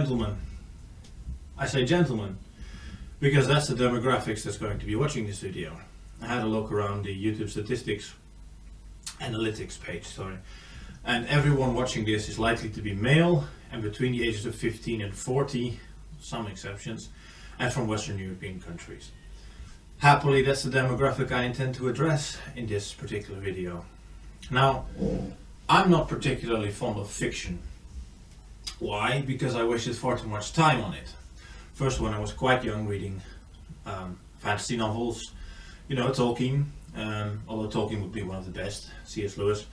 gentlemen. I say gentlemen because that's the demographics that's going to be watching this video. I had a look around the YouTube statistics analytics page, sorry, and everyone watching this is likely to be male and between the ages of 15 and 40, some exceptions, and from Western European countries. Happily, that's the demographic I intend to address in this particular video. Now, I'm not particularly fond of fiction. Why? Because I wasted far too much time on it. First, when I was quite young, reading fantasy novels, you know, Tolkien, although Tolkien would be one of the best, C.S. Lewis,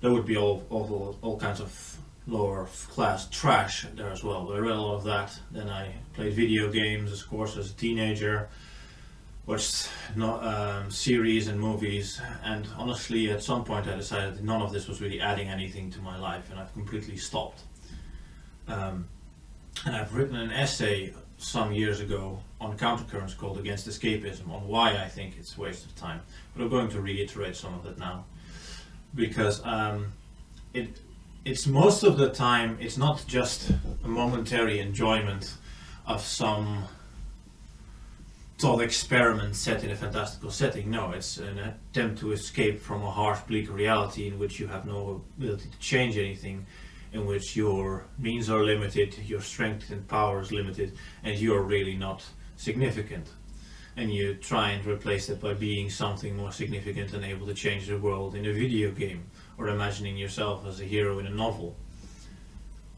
there would be all kinds of lower class trash there as well. But I read a lot of that. Then I played video games, of course, as a teenager, watched series and movies, and honestly at some point I decided that none of this was really adding anything to my life, and I've completely stopped. And I've written an essay some years ago on countercurrents called Against Escapism, on why I think it's a waste of time. But I'm going to reiterate some of it now, because it's most of the time it's not just a momentary enjoyment of some thought experiment set in a fantastical setting. No, it's an attempt to escape from a harsh, bleak reality in which you have no ability to change anything, in which your means are limited, your strength and power is limited, and you're really not significant. And you try and replace that by being something more significant and able to change the world in a video game, or imagining yourself as a hero in a novel.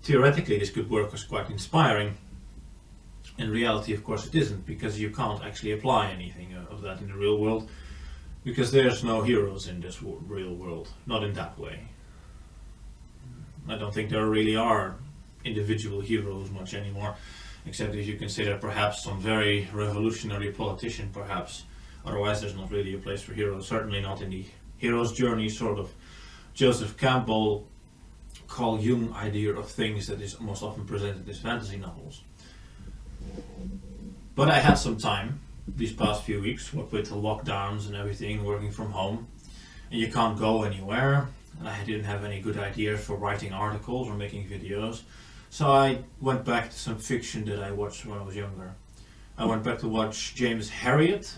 Theoretically, this could work as quite inspiring. In reality, of course, it isn't, because you can't actually apply anything of that in the real world, because there's no heroes in this real world, not in that way. I don't think there really are individual heroes much anymore, except if you consider perhaps some very revolutionary politician, perhaps. Otherwise, there's not really a place for heroes, certainly not in the hero's journey sort of Joseph Campbell, Carl Jung idea of things that is most often presented as fantasy novels. But I had some time these past few weeks, what with the lockdowns and everything, working from home, and you can't go anywhere, and I didn't have any good ideas for writing articles or making videos, so I went back to some fiction that I watched when I was younger. I went back to watch James Herriot,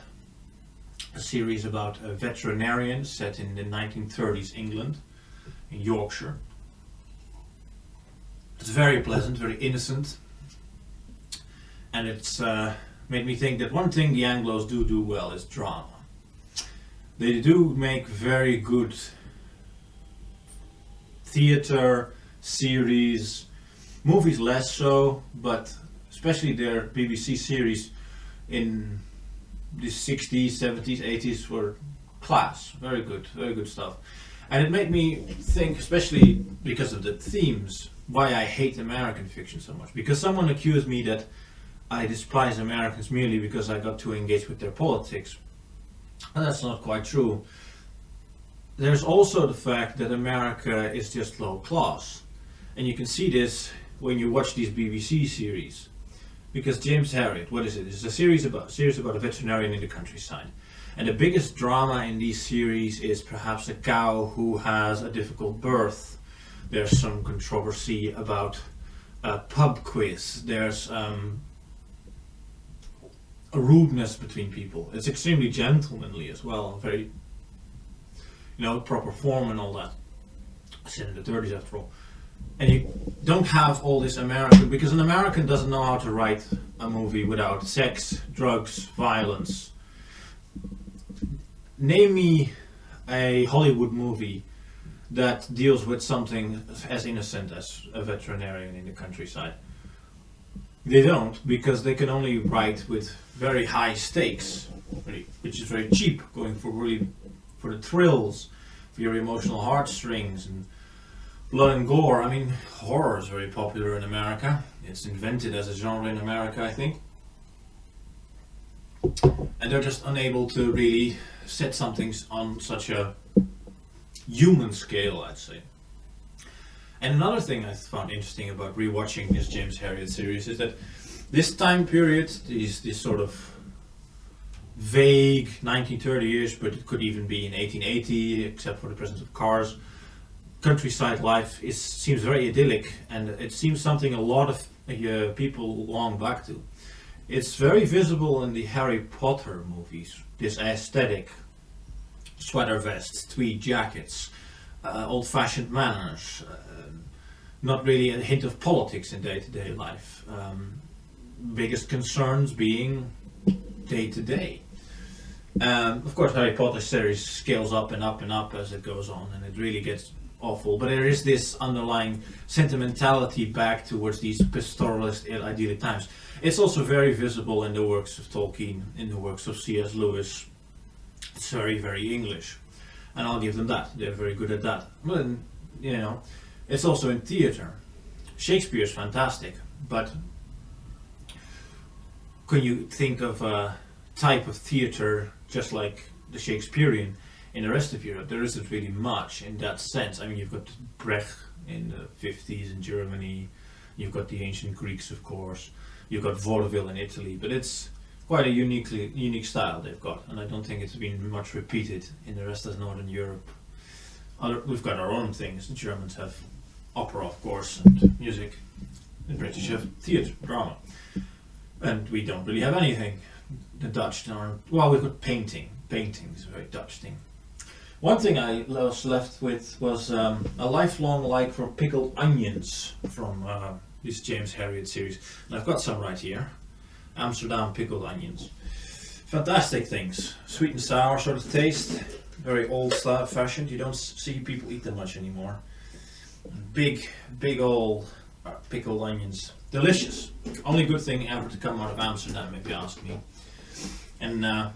a series about a veterinarian set in the 1930s England, in Yorkshire. It's very pleasant, very innocent, and it's made me think that one thing the Anglos do well is drama. They do make very good theater, series, movies less so, but especially their BBC series in the 60s, 70s, 80s were class, very good stuff. And it made me think, especially because of the themes, why I hate American fiction so much. Because someone accused me that I despise Americans merely because I got too engaged with their politics. And that's not quite true. There's also the fact that America is just low class. And you can see this when you watch these BBC series. Because James Herriot, what is it? It's a series about a veterinarian in the countryside. And the biggest drama in these series is perhaps a cow who has a difficult birth. There's some controversy about a pub quiz. There's a rudeness between people. It's extremely gentlemanly as well, very, proper form and all that. Set in the 30s after all. And you don't have all this American, because an American doesn't know how to write a movie without sex, drugs, violence. Name me a Hollywood movie that deals with something as innocent as a veterinarian in the countryside. They don't, because they can only write with very high stakes, which is very cheap, going for the thrills, for your emotional heartstrings and blood and gore. I mean, horror is very popular in America. It's invented as a genre in America, I think. And they're just unable to really set something on such a human scale, I'd say. And another thing I found interesting about rewatching this James Herriot series is that this time period, this sort of vague 1930-ish, but it could even be in 1880, except for the presence of cars, countryside life seems very idyllic, and it seems something a lot of people long back to. It's very visible in the Harry Potter movies. This aesthetic, sweater vests, tweed jackets, old-fashioned manners, not really a hint of politics in day-to-day life. Biggest concerns being day-to-day. Of course, Harry Potter series scales up and up and up as it goes on, and it really gets awful. But there is this underlying sentimentality back towards these pastoralist, idyllic times. It's also very visible in the works of Tolkien, in the works of C.S. Lewis. It's very, very English, and I'll give them that. They're very good at that. But you know, it's also in theatre. Shakespeare is fantastic, but can you think of a type of theatre just like the Shakespearean in the rest of Europe? There isn't really much in that sense. I mean, you've got Brecht in the 50s in Germany, you've got the ancient Greeks, of course, you've got vaudeville in Italy, but it's quite a unique style they've got, and I don't think it's been much repeated in the rest of Northern Europe. We've got our own things. The Germans have opera, of course, and music. The British have theatre, drama. And we don't really have anything. The Dutch aren't. Well, we've got painting. Painting is a very Dutch thing. One thing I was left with was a lifelong like for pickled onions from this James Herriot series. And I've got some right here. Amsterdam pickled onions. Fantastic things. Sweet and sour sort of taste. Very old style fashioned. You don't see people eat them much anymore. Big old pickled onions. Delicious. Only good thing ever to come out of Amsterdam, if you ask me. And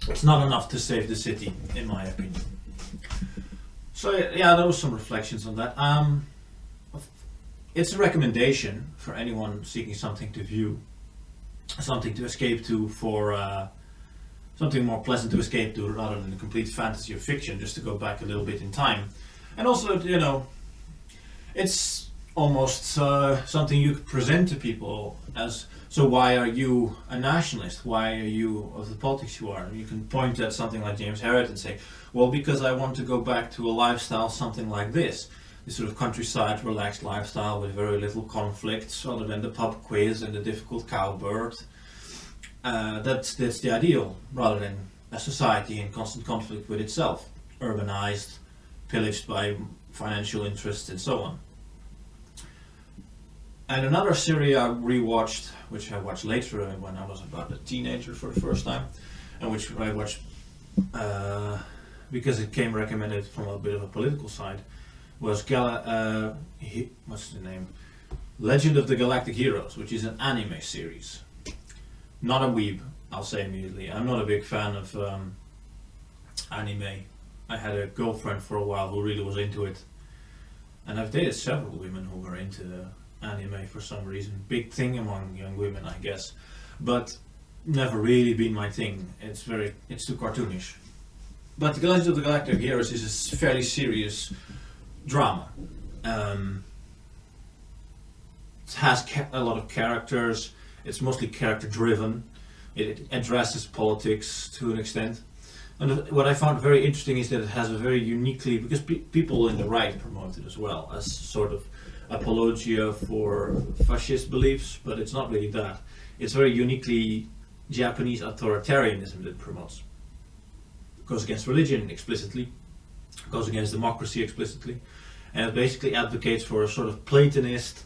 it's not enough to save the city, in my opinion. So yeah, there was some reflections on that. It's a recommendation for anyone seeking something to view, something to escape to, for something more pleasant to escape to rather than the complete fantasy or fiction, just to go back a little bit in time. And also, you know, it's almost something you could present to people as, so why are you a nationalist? Why are you of the politics you are? And you can point at something like James Herriot and say, well, because I want to go back to a lifestyle something like this sort of countryside relaxed lifestyle with very little conflicts other than the pub quiz and the difficult cowbird. That's the ideal, rather than a society in constant conflict with itself, urbanized, pillaged by financial interests and so on. And another series I rewatched, which I watched later when I was about a teenager for the first time, and which I watched because it came recommended from a bit of a political side, was what's the name? Legend of the Galactic Heroes, which is an anime series. Not a weeb, I'll say immediately. I'm not a big fan of anime. I had a girlfriend for a while who really was into it, and I've dated several women who were into anime for some reason. Big thing among young women, I guess, but never really been my thing. It's too cartoonish. But the Legend of the Galactic Heroes is a fairly serious drama. It has a lot of characters. It's mostly character driven. It addresses politics to an extent. And what I found very interesting is that it has a very uniquely, because people in the right promote it as well as sort of apologia for fascist beliefs, but it's not really that. It's very uniquely Japanese authoritarianism that it promotes. It goes against religion explicitly, goes against democracy explicitly, and it basically advocates for a sort of Platonist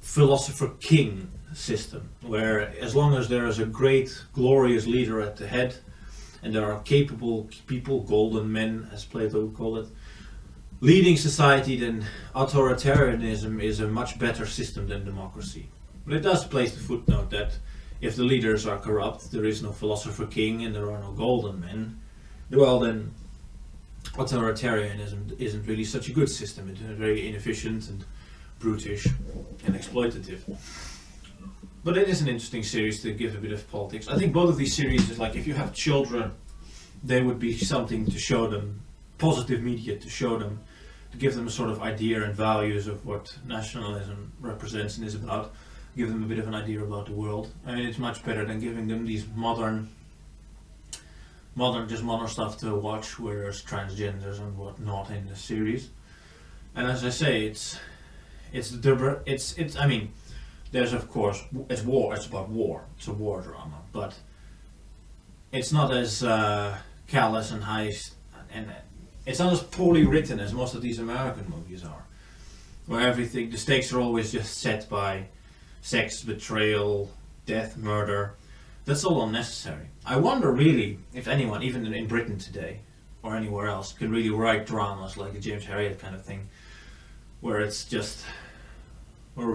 philosopher king system, where as long as there is a great glorious leader at the head, and there are capable people, golden men as Plato would call it, leading society, then authoritarianism is a much better system than democracy. But it does place the footnote that if the leaders are corrupt, there is no philosopher king and there are no golden men, well then authoritarianism isn't really such a good system. It's very inefficient and brutish and exploitative. But it is an interesting series to give a bit of politics. I think both of these series is like, if you have children, they would be something to show them, positive media to show them, to give them a sort of idea and values of what nationalism represents and is about, give them a bit of an idea about the world. I mean, it's much better than giving them these modern stuff to watch where there's transgenders and whatnot in the series. And as I say, It's. I mean, there's of course it's war. It's about war. It's a war drama, but it's not as callous and high, and it's not as poorly written as most of these American movies are, where the stakes are always just set by sex, betrayal, death, murder. That's all unnecessary. I wonder really if anyone, even in Britain today, or anywhere else, can really write dramas like a James Herriot kind of thing, where it's just, where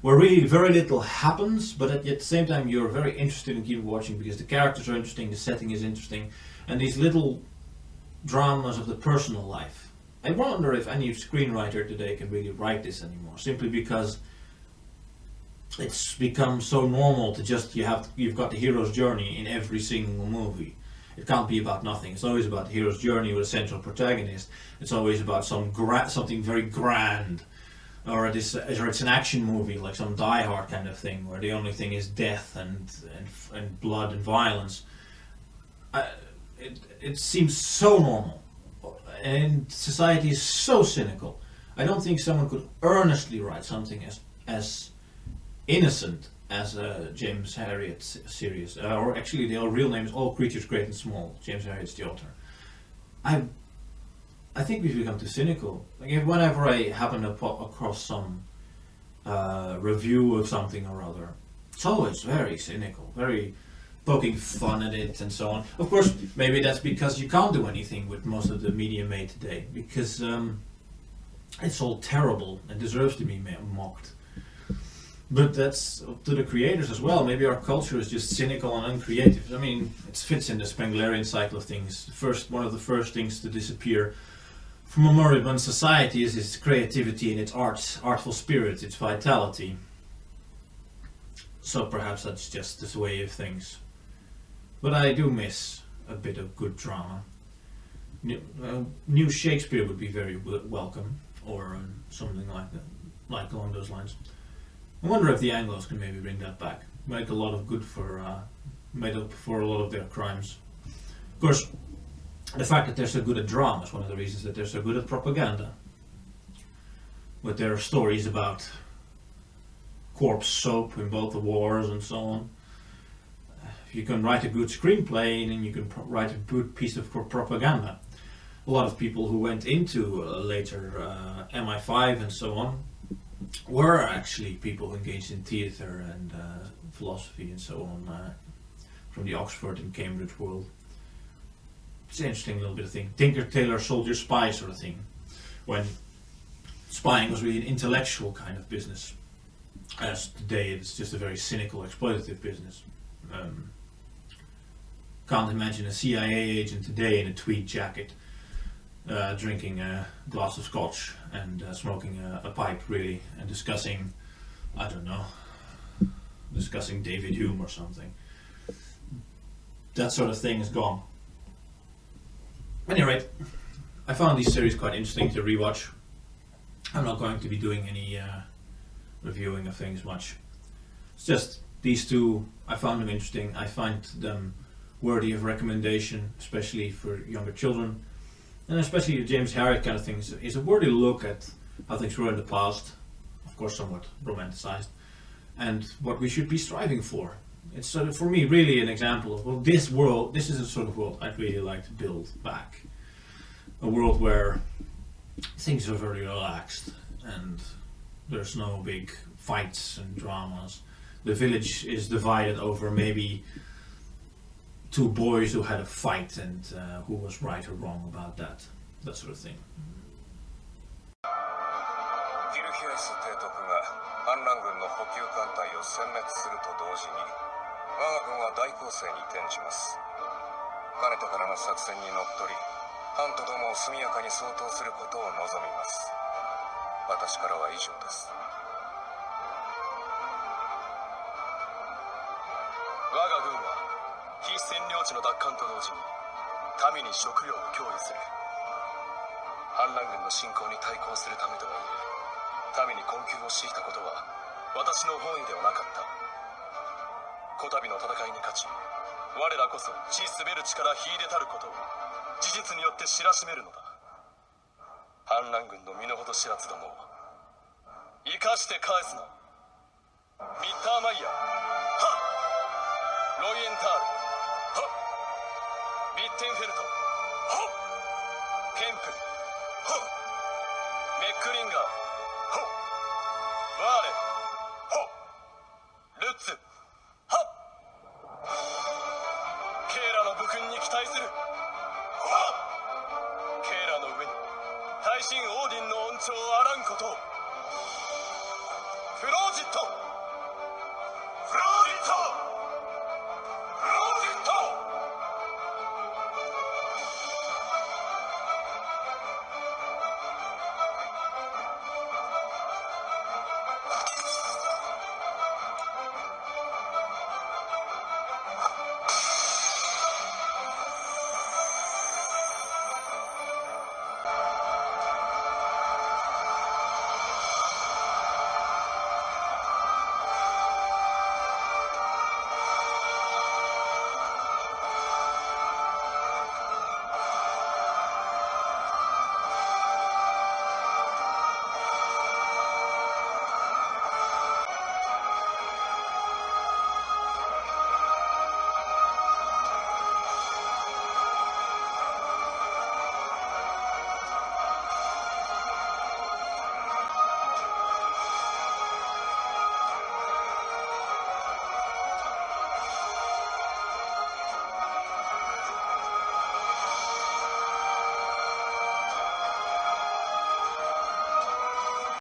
really very little happens, but at the same time you're very interested in keep watching because the characters are interesting, the setting is interesting, and these little dramas of the personal life. I wonder if any screenwriter today can really write this anymore, simply because it's become so normal to just you've got the hero's journey in every single movie. It can't be about nothing. It's always about the hero's journey with a central protagonist. It's always about something very grand, or it's an action movie like some Die Hard kind of thing, where the only thing is death and blood and violence. It seems so normal, and society is so cynical. I don't think someone could earnestly write something as innocent as a James Herriot series, or actually the real name is All Creatures Great and Small. James Herriot's the author. I think we've become too cynical. Like whenever I happen to pop across some review of something or other, it's always very cynical, very poking fun at it and so on. Of course, maybe that's because you can't do anything with most of the media made today, because it's all terrible and deserves to be mocked. But that's up to the creators as well. Maybe our culture is just cynical and uncreative. I mean, it fits in the Spenglerian cycle of things. One of the first things to disappear from a moribund society is its creativity and its artful spirit, its vitality. So perhaps that's just this way of things. But I do miss a bit of good drama. New Shakespeare would be very welcome, or something like that, like along those lines. I wonder if the Anglos can maybe bring that back. Make a lot of good made up for a lot of their crimes. Of course, the fact that they're so good at drama is one of the reasons that they're so good at propaganda. With their stories about corpse soap in both the wars and so on. If you can write a good screenplay, then you can write a good piece of propaganda. A lot of people who went into later MI5 and so on were actually people engaged in theatre and philosophy and so on, from the Oxford and Cambridge world. It's an interesting little bit of thing. Tinker, tailor, soldier, spy sort of thing. When spying was really an intellectual kind of business. As today it's just a very cynical, exploitative business. Can't imagine a CIA agent today in a tweed jacket drinking a glass of scotch and smoking a pipe, really, and discussing, I don't know, discussing David Hume or something. That sort of thing is gone. At any rate, I found these series quite interesting to rewatch. I'm not going to be doing any reviewing of things much. It's just these two, I found them interesting. I find them worthy of recommendation, especially for younger children. And especially the James Herriot kind of thing is a worthy look at how things were in the past, of course somewhat romanticized, and what we should be striving for. It's sort of, for me, really an example of, well, this is the sort of world I'd really like to build back. A world where things are very relaxed and there's no big fights and dramas. The village is divided over maybe two boys who had a fight and who was right or wrong about that sort of thing. ヒルヒアス提督が反乱軍の補給艦隊を殲滅すると同時に我が軍は大攻勢に転じます。かねてからの作戦にのっとり藩とどもを速やかに掃討することを望みます。私からは以上です。我が軍は非占領地の奪還と同時に民に食料を供与する。反乱軍の侵攻に対抗するためとはいえ民に困窮を強いたことは私の本意ではなかった。こたびの戦いに勝ち我らこそ地すべる力秀でたることを事実によって知らしめるのだ。反乱軍の身の程知らずどもを生かして返すな。ミッターマイヤー、はっ。ロイエンタール、はっ。ビッテンフェルト、はっ。ケンプ、はっ。メックリンガー、はっ。ワーレン、はっ。ルッツ、はっ。ケイラの武勲に期待する。はっ。ケイラの上に大神オーディンの恩寵あらんことを。フロージット、フロージット。